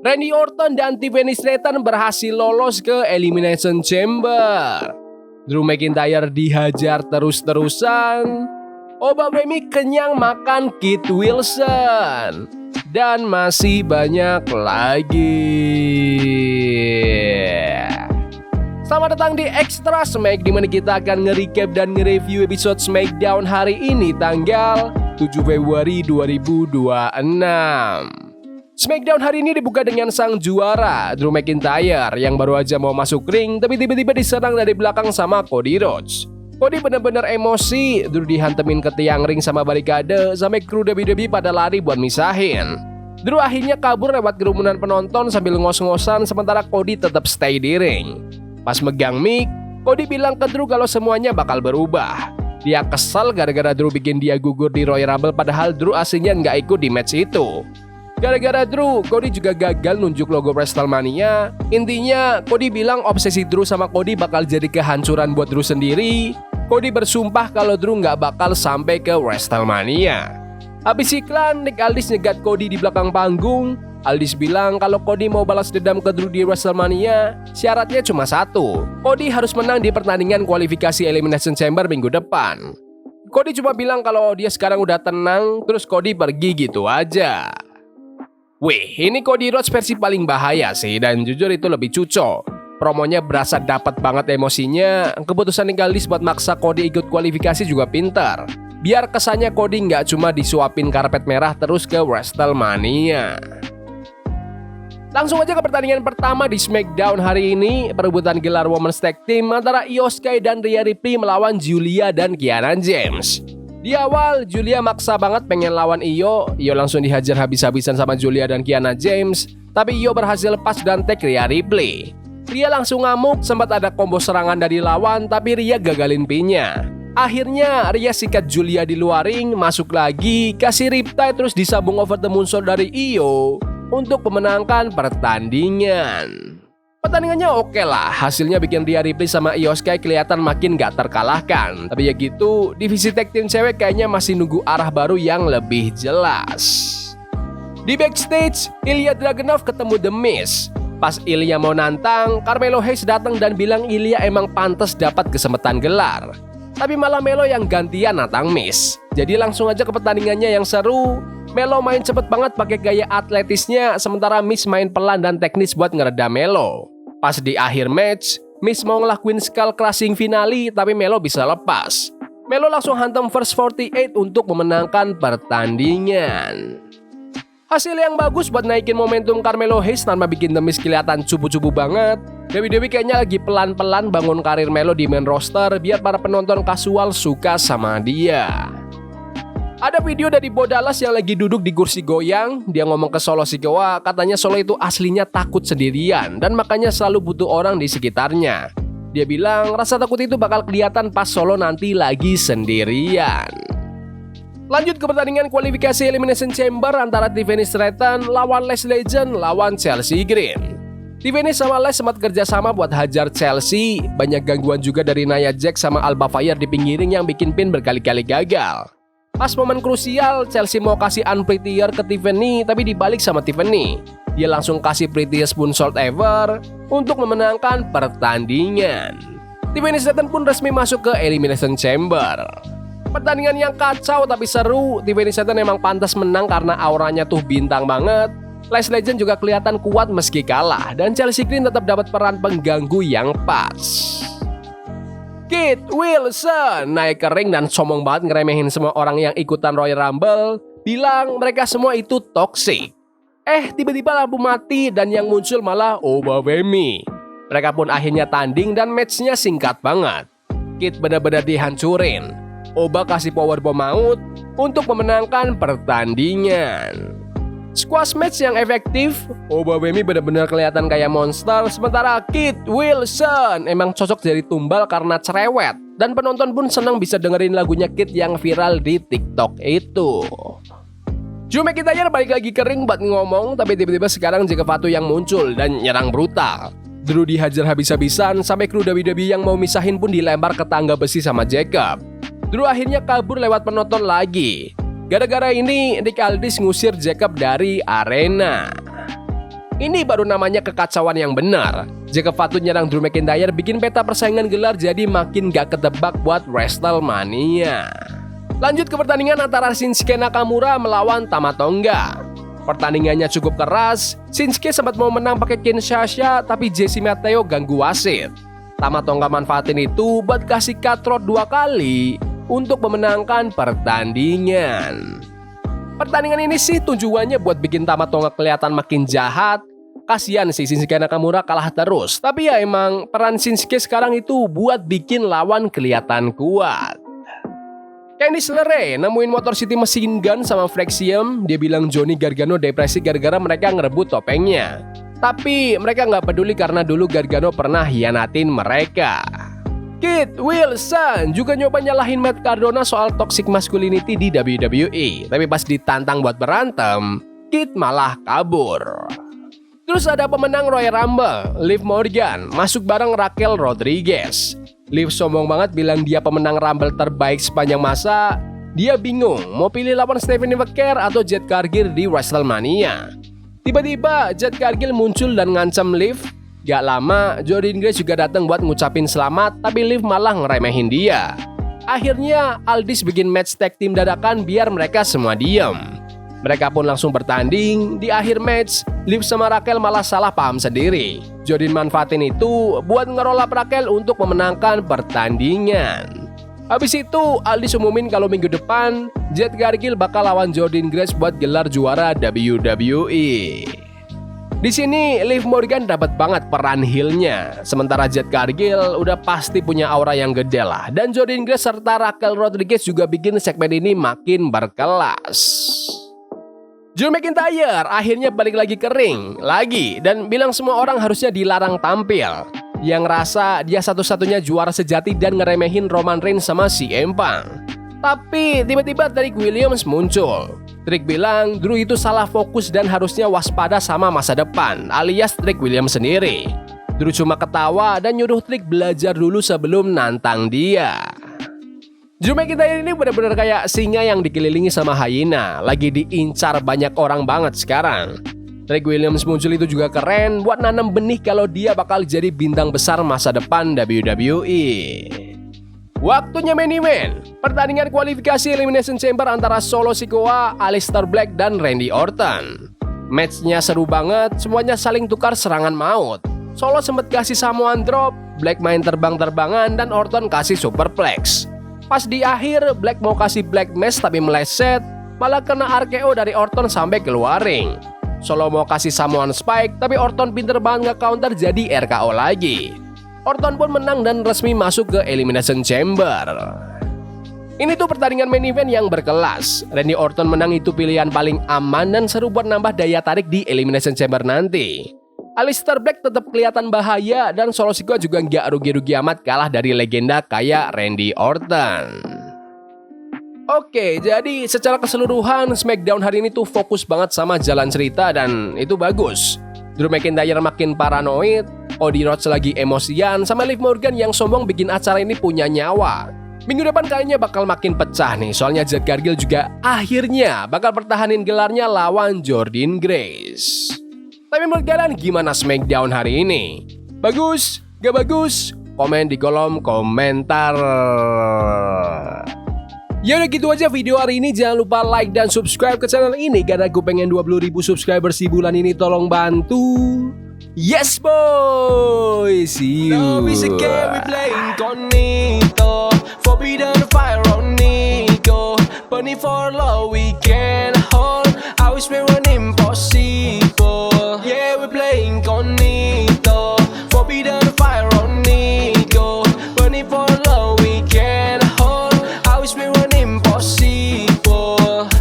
Randy Orton dan Tiffany Stratton berhasil lolos ke Elimination Chamber. Drew McIntyre dihajar terus-terusan. Obafemi kenyang makan Kit Wilson. Dan masih banyak lagi. Selamat datang di Extra Smack, dimana kita akan nge-recap dan nge-review episode SmackDown hari ini tanggal 7 Februari 2026. SmackDown hari ini dibuka dengan sang juara Drew McIntyre yang baru aja mau masuk ring tapi tiba-tiba diserang dari belakang sama Cody Rhodes. Cody benar-benar emosi, Drew dihantemin ke tiang ring sama barikade sampai kru WWE pada lari buat misahin. Drew akhirnya kabur lewat kerumunan penonton sambil ngos-ngosan sementara Cody tetap stay di ring. Pas megang mic, Cody bilang ke Drew kalau semuanya bakal berubah. Dia kesal gara-gara Drew bikin dia gugur di Royal Rumble padahal Drew aslinya nggak ikut di match itu. Gara-gara Drew, Cody juga gagal nunjuk logo WrestleMania. Intinya, Cody bilang obsesi Drew sama Cody bakal jadi kehancuran buat Drew sendiri. Cody bersumpah kalau Drew nggak bakal sampai ke WrestleMania. Habis iklan, Nick Aldis nyegat Cody di belakang panggung. Aldis bilang kalau Cody mau balas dendam ke Drew di WrestleMania, syaratnya cuma satu. Cody harus menang di pertandingan kualifikasi Elimination Chamber minggu depan. Cody cuma bilang kalau dia sekarang udah tenang, terus Cody pergi gitu aja. Wih, ini Cody Rhodes versi paling bahaya sih, dan jujur itu lebih cuco. Promonya berasa dapat banget emosinya. Keputusan Nick Aldis buat maksa Cody ikut kualifikasi juga pintar. Biar kesannya Cody nggak cuma disuapin karpet merah terus ke WrestleMania. Langsung aja ke pertandingan pertama di SmackDown hari ini. Perebutan gelar Women's Tag Team antara Io Sky dan Rhea Ripley melawan Giulia dan Kiana James. Di awal, Giulia maksa banget pengen lawan Io langsung dihajar habis-habisan sama Giulia dan Kiana James. Tapi Io berhasil lepas dan tag Rhea Ripley. Rhea langsung ngamuk, sempat ada combo serangan dari lawan tapi Rhea gagalin pinnya. Akhirnya Rhea sikat Giulia di luar ring, masuk lagi, kasih riptide terus disambung over the moonsault dari Io untuk memenangkan pertandingan. Pertandingannya oke lah, hasilnya bikin Rhea Ripley sama Io Sky kelihatan makin gak terkalahkan. Tapi ya gitu, divisi tag team cewek kayaknya masih nunggu arah baru yang lebih jelas. Di backstage, Ilya Dragunov ketemu The Miz. Pas Ilya mau nantang, Carmelo Hayes datang dan bilang Ilya emang pantas dapat kesempatan gelar. Tapi malah Melo yang gantian nantang Miz. Jadi langsung aja ke pertandingannya yang seru. Melo main cepet banget pakai gaya atletisnya, sementara Miz main pelan dan teknis buat ngeredam Melo. Pas di akhir match, Miz mau ngelakuin skull crushing finale tapi Melo bisa lepas. Melo langsung hantam first 48 untuk memenangkan pertandingan. Hasil yang bagus buat naikin momentum Carmelo Hayes tanpa bikin The Miz kelihatan cupu-cupu banget. WWE kayaknya lagi pelan-pelan bangun karir Melo di main roster biar para penonton kasual suka sama dia. Ada video dari Bo Dallas yang lagi duduk di kursi goyang. Dia ngomong ke Solo Sikoa, katanya Solo itu aslinya takut sendirian dan makanya selalu butuh orang di sekitarnya. Dia bilang rasa takut itu bakal kelihatan pas Solo nanti lagi sendirian. Lanjut ke pertandingan kualifikasi Elimination Chamber antara Tiffany Stratton lawan Les Legend lawan Chelsea Green. Tiffany sama Les sempat kerjasama buat hajar Chelsea. Banyak gangguan juga dari Nia Jax sama Alba Fire di pinggiring yang bikin pin berkali-kali gagal. Pas momen krusial, Chelsea mau kasih unprettier ke Tiffany tapi dibalik sama Tiffany. Dia langsung kasih prettiest moonsault ever untuk memenangkan pertandingan. Tiffany Stratton pun resmi masuk ke Elimination Chamber. Pertandingan yang kacau tapi seru. Tiffany Stratton emang pantas menang karena auranya tuh bintang banget. Les Legend juga kelihatan kuat meski kalah dan Chelsea Green tetap dapat peran pengganggu yang pas. Kit Wilson naik ke ring dan sombong banget ngeremehin semua orang yang ikutan Royal Rumble, bilang mereka semua itu toxic. Tiba-tiba lampu mati dan yang muncul malah Obafemi. Mereka pun akhirnya tanding dan matchnya singkat banget. Kit benar-benar dihancurin. Oba kasih powerbomb maut untuk memenangkan pertandingan. Squash match yang efektif, Obafemi benar-benar kelihatan kayak monster, sementara Kit Wilson emang cocok jadi tumbal karena cerewet. Dan penonton pun senang bisa dengerin lagunya Kit yang viral di TikTok itu. Drew McIntyre balik lagi ke ring buat ngomong, tapi tiba-tiba sekarang Jacob Fatu yang muncul dan nyerang brutal. Drew dihajar habis-habisan sampai kru WWE yang mau misahin pun dilempar ke tangga besi sama Jacob. Drew akhirnya kabur lewat penonton lagi. Gara-gara ini, Nick Aldis ngusir Jacob dari arena. Ini baru namanya kekacauan yang benar. Jika Fatu nyerang Drew McIntyre bikin peta persaingan gelar jadi makin gak ketebak buat WrestleMania. Lanjut ke pertandingan antara Shinsuke Nakamura melawan Tama Tonga. Pertandingannya cukup keras. Shinsuke sempat mau menang pakai Kinshasa tapi Jesse Mateo ganggu wasit. Tama Tonga manfaatin itu buat kasih cutroad 2 kali untuk memenangkan pertandingan. Pertandingan ini sih tujuannya buat bikin Tama Tonga kelihatan makin jahat. Kasian sih Shinsuke Nakamura kalah terus. Tapi ya emang peran Shinsuke sekarang itu buat bikin lawan kelihatan kuat. Candice LeRae nemuin Motor City Machine Gun sama Frexium. Dia bilang Johnny Gargano depresi gara-gara mereka ngerebut topengnya. Tapi mereka nggak peduli karena dulu Gargano pernah hianatin mereka. Kit Wilson juga nyoba nyalahin Matt Cardona soal toxic masculinity di WWE. Tapi pas ditantang buat berantem, Kit malah kabur. Terus ada pemenang Royal Rumble, Liv Morgan, masuk bareng Raquel Rodriguez. Liv sombong banget bilang dia pemenang Rumble terbaik sepanjang masa. Dia bingung mau pilih lawan Stephanie McMahon atau Jade Cargill di WrestleMania. Tiba-tiba Jade Cargill muncul dan ngancam Liv. Gak lama, Jordynne Grace juga datang buat ngucapin selamat, tapi Liv malah ngeremehin dia. Akhirnya, Aldis bikin match tag team dadakan biar mereka semua diem. Mereka pun langsung bertanding. Di akhir match, Liv sama Raquel malah salah paham sendiri. Jordynne manfaatin itu buat ngeroll up Raquel untuk memenangkan pertandingan. Habis itu, Aldis umumin kalau minggu depan, Jade Cargill bakal lawan Jordynne Grace buat gelar juara WWE. Di sini Liv Morgan dapat banget peran heel-nya, sementara Jade Cargill udah pasti punya aura yang gede lah. Dan Jordynne Grace serta Raquel Rodriguez juga bikin segmen ini makin berkelas. Drew McIntyre akhirnya balik lagi ke ring lagi dan bilang semua orang harusnya dilarang tampil. Yang rasa dia satu-satunya juara sejati dan ngeremehin Roman Reigns sama CM Punk. Tapi tiba-tiba Trick Williams muncul. Trick bilang Drew itu salah fokus dan harusnya waspada sama masa depan, alias Trick Williams sendiri. Drew cuma ketawa dan nyuruh Trick belajar dulu sebelum nantang dia. Drew McIntyre ini benar-benar kayak singa yang dikelilingi sama hyena, lagi diincar banyak orang banget sekarang. Trick Williams muncul itu juga keren buat nanam benih kalau dia bakal jadi bintang besar masa depan WWE. Waktunya main event. Pertandingan kualifikasi Elimination Chamber antara Solo Sikoa, Aleister Black, dan Randy Orton. Matchnya seru banget, semuanya saling tukar serangan maut. Solo sempat kasih Samoan Drop, Black main terbang-terbangan, dan Orton kasih Superplex. Pas di akhir, Black mau kasih Black Mass tapi meleset, malah kena RKO dari Orton sampai keluar ring. Solo mau kasih Samoan Spike, tapi Orton pinter banget nge-counter jadi RKO lagi. Orton pun menang dan resmi masuk ke Elimination Chamber. Ini tuh pertandingan main event yang berkelas. Randy Orton menang itu pilihan paling aman dan seru buat nambah daya tarik di Elimination Chamber nanti. Aleister Black tetap kelihatan bahaya dan Solo Sikoa juga nggak rugi-rugi amat kalah dari legenda kayak Randy Orton. Oke, jadi secara keseluruhan SmackDown hari ini tuh fokus banget sama jalan cerita dan itu bagus. Drew McIntyre makin paranoid, Cody Rhodes lagi emosian, sama Liv Morgan yang sombong bikin acara ini punya nyawa. Minggu depan kayaknya bakal makin pecah nih, soalnya Jade Cargill juga akhirnya bakal pertahanin gelarnya lawan Jordynne Grace. Tapi menurut kalian gimana SmackDown hari ini? Bagus? Gak bagus? Komen di kolom komentar. Ya udah gitu aja video hari ini. Jangan lupa like dan subscribe ke channel ini karena gue pengen 20.000 subscribers di bulan ini. Tolong bantu. Yes boy. See you. Love is a game we play incognito. Forbidden fire on Nico. Bunny for love we can hold. I wish we were